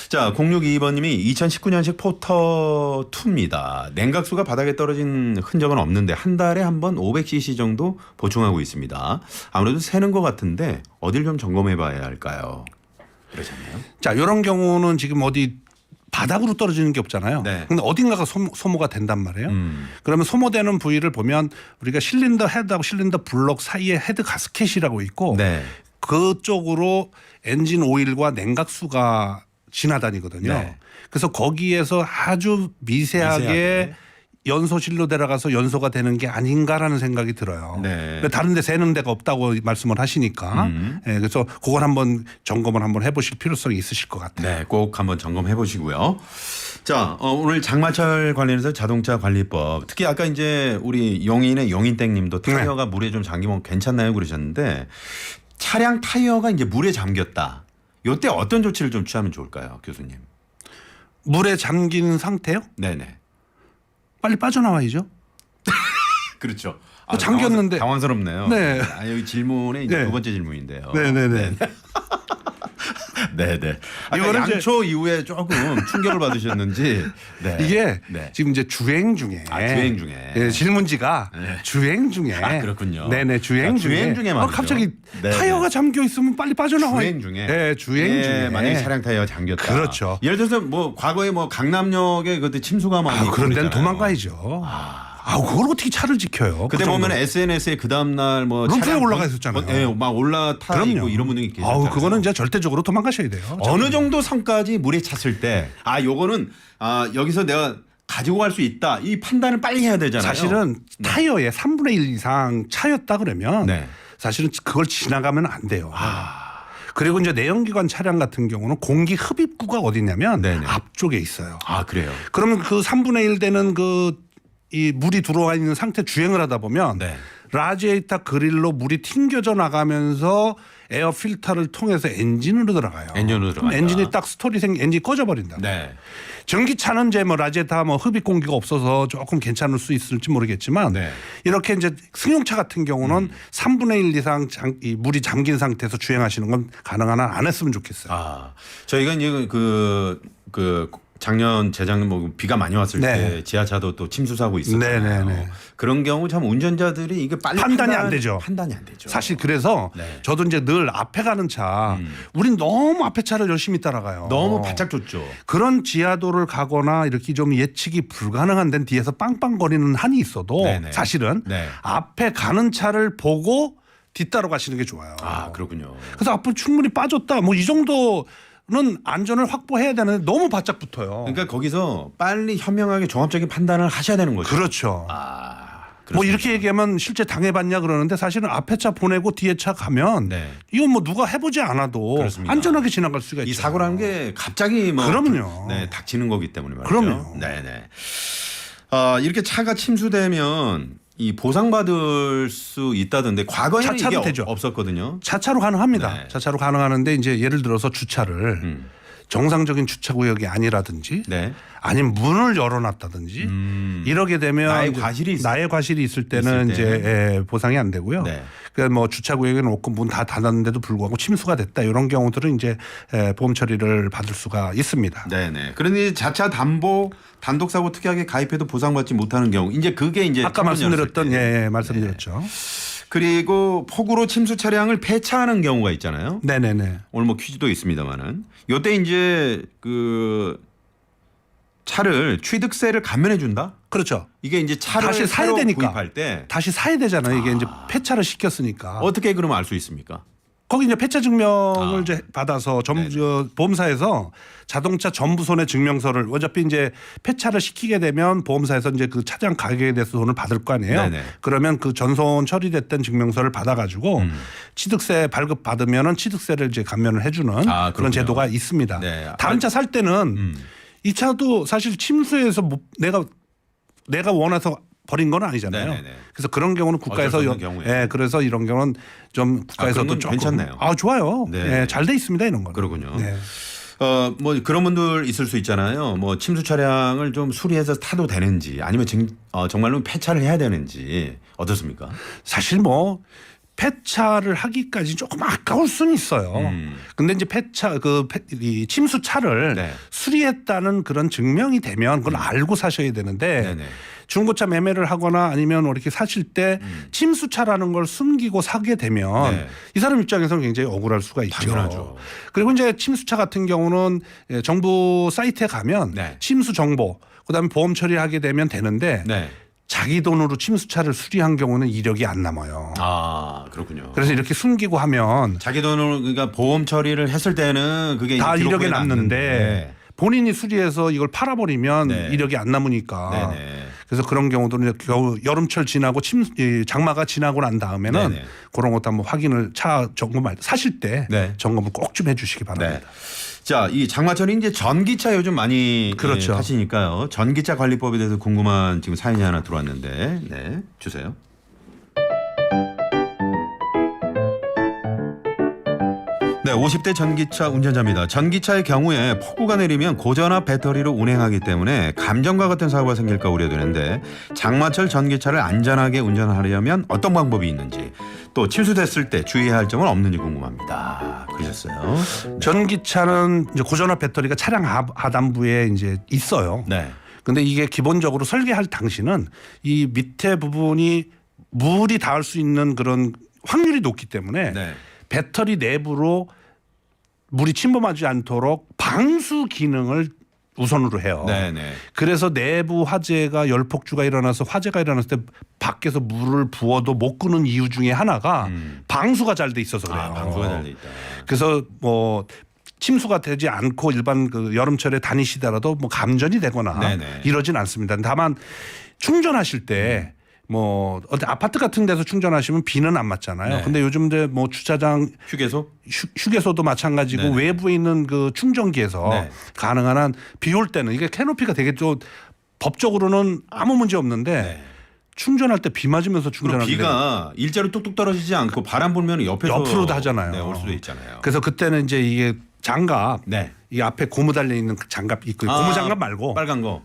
자 0622번님이 2019년식 포터 2입니다. 냉각수가 바닥에 떨어진 흔적은 없는데 한 달에 한 번 500cc 정도 보충하고 있습니다. 아무래도 새는 것 같은데 어딜 좀 점검해봐야 할까요? 그러잖아요. 자, 이런 경우는 지금 어디 바닥으로 떨어지는 게 없잖아요. 네. 근데 어딘가가 소모가 된단 말이에요. 그러면 소모되는 부위를 보면 우리가 실린더 헤드하고 실린더 블록 사이에 헤드 가스켓이라고 있고 네. 그쪽으로 엔진 오일과 냉각수가 지나다니거든요. 네. 그래서 거기에서 아주 미세하게 미세하게. 연소실로 들어가서 연소가 되는 게 아닌가라는 생각이 들어요. 네. 다른 데 새는 데가 없다고 말씀을 하시니까 예, 그래서 그걸 한번 점검을 한번 해보실 필요성이 있으실 것 같아요. 네, 꼭 한번 점검해 보시고요. 자, 오늘 장마철 관련해서 자동차 관리법, 특히 아까 이제 우리 용인의 용인땡님도 타이어가 물에 좀 잠기면 괜찮나요 그러셨는데 차량 타이어가 이제 물에 잠겼다. 이때 어떤 조치를 좀 취하면 좋을까요, 교수님? 물에 잠긴 상태요? 네네. 빨리 빠져나와야죠. 그렇죠. 잠겼는데. 당황스럽네요. 네. 여기 질문에 이제 네. 두 번째 질문인데요. 네네네. 네네. 이거는 이제- 양초 이후에 조금 충격을 받으셨는지. 네. 이게 네. 지금 이제 주행 중에. 주행 중에. 예, 질문지가 네. 주행 중에. 그렇군요. 네네, 주행 중에. 주행 중에 말이죠. 갑자기 네, 타이어가 네. 잠겨 있으면 빨리 빠져나와. 주행 중에. 네, 주행 중에. 만약에 차량 타이어가 잠겼다. 그렇죠. 예를 들어서 뭐 과거에 뭐 강남역에 그때 침수가 많이 있고 그런 데는 그랬잖아요. 도망가야죠. 그걸 어떻게 차를 지켜요? 그때 그 보면 정도로. SNS에 그 다음 날뭐 룸프에 올라가 있었잖아요. 네, 막 올라타 있고 이런 분들이 계셨잖아요. 그거는 이제 절대적으로 도망가셔야 돼요. 어느 정도 선까지 물에 찼을 때 요거는 여기서 내가 가지고 갈 수 있다. 이 판단을 빨리 해야 되잖아요. 사실은 타이어의 3분의 1 이상 차였다 그러면 네. 사실은 그걸 지나가면 안 돼요. 그리고 이제 내연기관 차량 같은 경우는 공기 흡입구가 어디냐면 네네. 앞쪽에 있어요. 그래요. 그러면 그 3분의 1 되는 이 물이 들어와 있는 상태 주행을 하다 보면 네. 라지에이터 그릴로 물이 튕겨져 나가면서 에어 필터를 통해서 엔진으로 들어가요. 엔진으로 그럼 들어간다. 엔진이 딱 엔진이 꺼져 버린다. 네. 전기차는 이제 뭐 라지에이터 뭐 흡입 공기가 없어서 조금 괜찮을 수 있을지 모르겠지만 네. 이렇게 이제 승용차 같은 경우는 3분의 1 이상 이 물이 잠긴 상태에서 주행하시는 건 가능한 한 안 했으면 좋겠어요. 저희가 이제 그 작년 재작년 뭐 비가 많이 왔을 네. 때 지하차도 또 침수 사고 있었잖아요. 네네네. 그런 경우 참 운전자들이 이게 빨리 판단이 안 되죠. 판단이 안 되죠. 사실 그래서 네. 저도 이제 늘 앞에 가는 차, 우린 너무 앞에 차를 열심히 따라가요. 너무 바짝 줬죠. 그런 지하도를 가거나 이렇게 좀 예측이 불가능한 데는 뒤에서 빵빵거리는 한이 있어도 네네. 사실은 네. 앞에 가는 차를 보고 뒤따라 가시는 게 좋아요. 그렇군요. 그래서 앞으로 충분히 빠졌다. 뭐 이 정도는 안전을 확보해야 되는데 너무 바짝 붙어요. 그러니까 거기서 빨리 현명하게 종합적인 판단을 하셔야 되는 거죠. 그렇죠. 뭐 그렇습니다. 이렇게 얘기하면 실제 당해봤냐 그러는데 사실은 앞에 차 보내고 뒤에 차 가면 네. 이건 뭐 누가 해보지 않아도 그렇습니다. 안전하게 지나갈 수가 있죠. 이 사고라는 게 갑자기 뭐 그럼요. 닥치는 거기 때문에 말이죠. 그럼요. 네네. 이렇게 차가 침수되면 이 보상받을 수 있다던데 과거에는 차차로 이게 되죠. 없었거든요. 차차로 가능합니다. 네. 차차로 가능하는데 이제 예를 들어서 주차를 정상적인 주차구역이 아니라든지 네. 아니면 문을 열어놨다든지 이러게 되면 나의 과실이 있을 때는 이제 보상이 안 되고요. 네. 그러니까 뭐 주차구역에 놓고 문 다 닫았는데도 불구하고 침수가 됐다 이런 경우들은 이제 보험 처리를 받을 수가 있습니다. 네네. 그런데 자차 담보 단독 사고 특약에 가입해도 보상받지 못하는 경우 이제 그게 이제 아까 말씀드렸던 말씀드렸죠. 그리고 폭우로 침수 차량을 폐차하는 경우가 있잖아요. 네네네. 오늘 뭐 퀴즈도 있습니다만은 요때 이제 그 차를 취득세를 감면해 준다. 그렇죠. 이게 이제 차를 다시 사야 되니까 구입할 때 다시 사야 되잖아요. 이게 이제 폐차를 시켰으니까. 어떻게 그러면 알 수 있습니까? 거기 이제 폐차 증명을 이제 받아서 보험사에서 자동차 전부 손해 증명서를 어차피 이제 폐차를 시키게 되면 보험사에서 이제 그 차량 가격에 대해서 돈을 받을 거 아니에요. 네네. 그러면 그 전손 처리됐던 증명서를 받아가지고 취득세 발급 받으면은 취득세를 이제 감면을 해주는 그런 제도가 있습니다. 네. 다른 차 살 때는 이 차도 사실 침수해서 내가 원해서 버린 건 아니잖아요. 네네네. 그래서 그런 경우는 국가에서 그래서 이런 경우는 좀 국가에서도 조금 괜찮네요. 좋아요. 네. 잘 돼 있습니다 이런 거. 그렇군요. 네. 뭐 그런 분들 있을 수 있잖아요. 뭐 침수 차량을 좀 수리해서 타도 되는지 아니면 정말로 폐차를 해야 되는지 어떻습니까? 사실 뭐 폐차를 하기까지 조금 아까울 수는 있어요. 근데 이제 이 침수차를 네. 수리했다는 그런 증명이 되면 그걸 알고 사셔야 되는데 네네. 중고차 매매를 하거나 아니면 이렇게 사실 때 침수차라는 걸 숨기고 사게 되면 네. 이 사람 입장에서는 굉장히 억울할 수가 있죠. 당연하죠. 그리고 이제 침수차 같은 경우는 정부 사이트에 가면 네. 침수 정보 그다음에 보험 처리하게 되면 되는데 네. 자기 돈으로 침수차를 수리한 경우는 이력이 안 남아요. 아 그렇군요. 그래서 이렇게 숨기고 하면 자기 돈으로 그러니까 보험 처리를 했을 때는 그게 다 이제 이력에 기록부에 남는데 본인이 수리해서 이걸 팔아버리면 네. 이력이 안 남으니까 네네. 그래서 그런 경우들은 여름철 지나고 장마가 지나고 난 다음에는 네네. 그런 것도 한번 확인을 차 점검할 사실 때 네. 점검을 꼭 좀 해주시기 바랍니다. 네. 자, 이 장마철이 이제 전기차 요즘 많이 그렇죠. 타시니까요. 전기차 관리법에 대해서 궁금한 지금 사연이 하나 들어왔는데, 네, 주세요. 네, 50대 전기차 운전자입니다. 전기차의 경우에 폭우가 내리면 고전압 배터리로 운행하기 때문에 감전과 같은 사고가 생길까 우려되는데 장마철 전기차를 안전하게 운전하려면 어떤 방법이 있는지 또 침수됐을 때 주의해야 할 점은 없는지 궁금합니다. 그러셨어요. 전기차는 이제 고전압 배터리가 차량 하단부에 이제 있어요. 네. 근데 이게 기본적으로 설계할 당시는 이 밑에 부분이 물이 닿을 수 있는 그런 확률이 높기 때문에 네. 배터리 내부로 물이 침범하지 않도록 방수 기능을 우선으로 해요. 네네. 그래서 내부 화재가 열폭주가 일어나서 화재가 일어났을 때 밖에서 물을 부어도 못 끄는 이유 중에 하나가 방수가 잘 돼 있어서 그래요. 방수가 잘 돼 있다. 그래서 뭐 침수가 되지 않고 일반 그 여름철에 다니시더라도 뭐 감전이 되거나 네네. 이러진 않습니다. 다만 충전하실 때 뭐 어디 아파트 같은 데서 충전하시면 비는 안 맞잖아요. 네. 근데 요즘 이제 뭐 주차장 휴게소? 휴게소도 마찬가지고 네네. 외부에 있는 그 충전기에서 네. 가능한 한 비 올 때는 이게 캐노피가 되게 좀 법적으로는 아무 문제 없는데 네. 충전할 때 비 맞으면서 그리고 충전하게 비가 일자로 뚝뚝 떨어지지 않고 바람 불면 옆으로도 하잖아요. 네, 올 수도 있잖아요. 그래서 그때는 이제 이게 장갑 네. 이 앞에 고무 달려 있는 그 장갑 있고 고무 장갑 말고 빨간 거.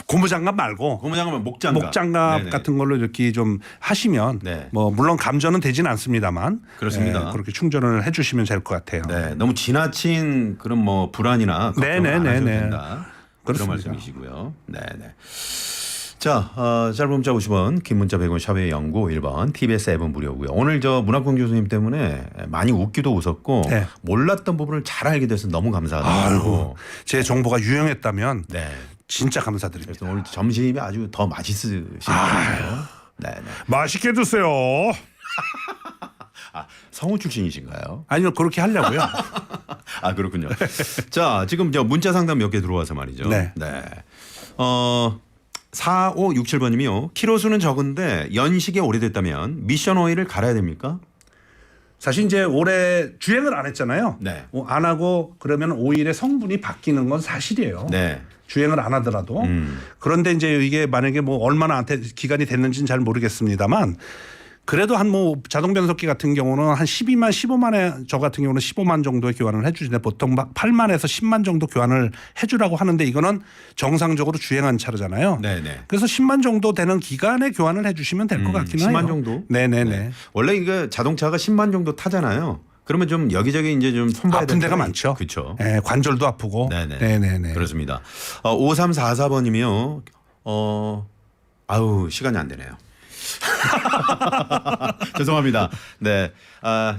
고무 장갑 말고 고무 장갑은 목장갑. 목장갑 네네. 같은 걸로 이렇게 좀 하시면 네. 뭐 물론 감전은 되지는 않습니다만 그렇습니다. 그렇게 충전을 해주시면 될 것 같아요. 네, 너무 지나친 그런 뭐 불안이나 걱정을 안 하셔도 된다. 그런 그렇습니다. 말씀이시고요. 네, 네. 자, 짧은 문자 50원, 긴 문자 100원, 샵의 연구 1번, TBS 앱은 무료고요. 오늘 저 문학공 교수님 때문에 많이 웃기도 웃었고 네. 몰랐던 부분을 잘 알게 돼서 너무 감사하다고. 아이고 제 정보가 유용했다면 네. 진짜 감사드립니다. 그래서 오늘 점심이 아주 더 맛있으신 거예요. 네, 네. 맛있게 드세요. 아, 성우 출신이신가요? 아니요 그렇게 하려고요. 아, 그렇군요. 자, 지금 저 문자 상담 몇 개 들어와서 말이죠. 네. 4567번님이요. 키로수는 적은데 연식이 오래됐다면 미션 오일을 갈아야 됩니까? 사실 이제 올해 주행을 안 했잖아요. 네. 안 하고 그러면 오일의 성분이 바뀌는 건 사실이에요. 네. 주행을 안 하더라도. 그런데 이제 이게 만약에 뭐 얼마나 기간이 됐는지는 잘 모르겠습니다만 그래도 한 뭐 자동 변속기 같은 경우는 한 12만 15만에 저 같은 경우는 15만 정도의 교환을 해주시는데 보통 8만에서 10만 정도 교환을 해주라고 하는데 이거는 정상적으로 주행한 차르잖아요. 네네. 그래서 10만 정도 되는 기간에 교환을 해주시면 될 것 같기는 해요. 10만 정도? 네네네. 네. 원래 이게 자동차가 10만 정도 타잖아요. 그러면 좀 여기저기 이제 좀 손봐야 아픈 데가 많죠. 그렇죠. 네, 관절도 아프고. 네네. 네네네. 그렇습니다. 5344번님이요. 아우 시간이 안 되네요. 죄송합니다. 네,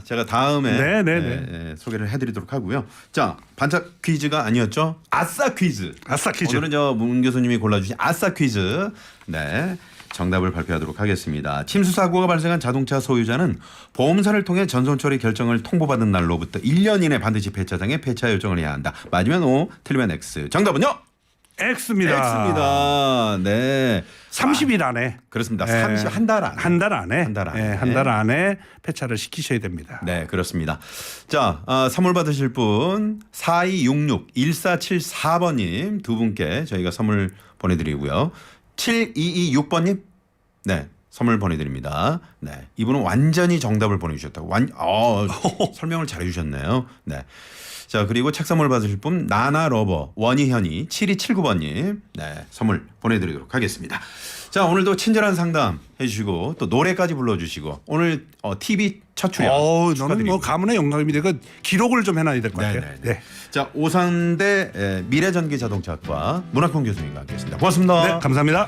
제가 다음에 네네네. 소개를 해드리도록 하고요. 자, 반짝 퀴즈가 아니었죠? 아싸 퀴즈. 아싸 퀴즈. 오늘은 문 교수님이 골라주신 아싸 퀴즈. 네. 정답을 발표하도록 하겠습니다. 침수 사고가 발생한 자동차 소유자는 보험사를 통해 전손 처리 결정을 통보받은 날로부터 1년 이내 반드시 폐차장에 폐차 요청을 해야 한다. 맞으면 O, 틀리면 X. 정답은요? X입니다. X입니다. 네. 30일 안에. 그렇습니다. 네. 한 달 안에. 한 달 안에. 한 달 안에. 네, 한 달 안에 폐차를 시키셔야 됩니다. 네, 그렇습니다. 자, 선물 받으실 분 4266-1474번님 두 분께 저희가 선물 보내드리고요. 7226번님 네, 선물 보내드립니다. 네, 이분은 완전히 정답을 보내주셨다고. 설명을 잘해주셨네요. 네. 자, 그리고 책 선물 받으실 분 나나러버 원희현이 7279번님 네, 선물 보내드리도록 하겠습니다. 자, 오늘도 친절한 상담 해주시고 또 노래까지 불러주시고 오늘 TV 첫 출연 저는 축하드립니다. 뭐 가문의 영광입니다. 그 기록을 좀 해놔야 될 것 같아요. 네네네. 네. 자, 오산대 미래전기자동차학과 문학평 교수님과 함께했습니다. 고맙습니다. 네, 감사합니다.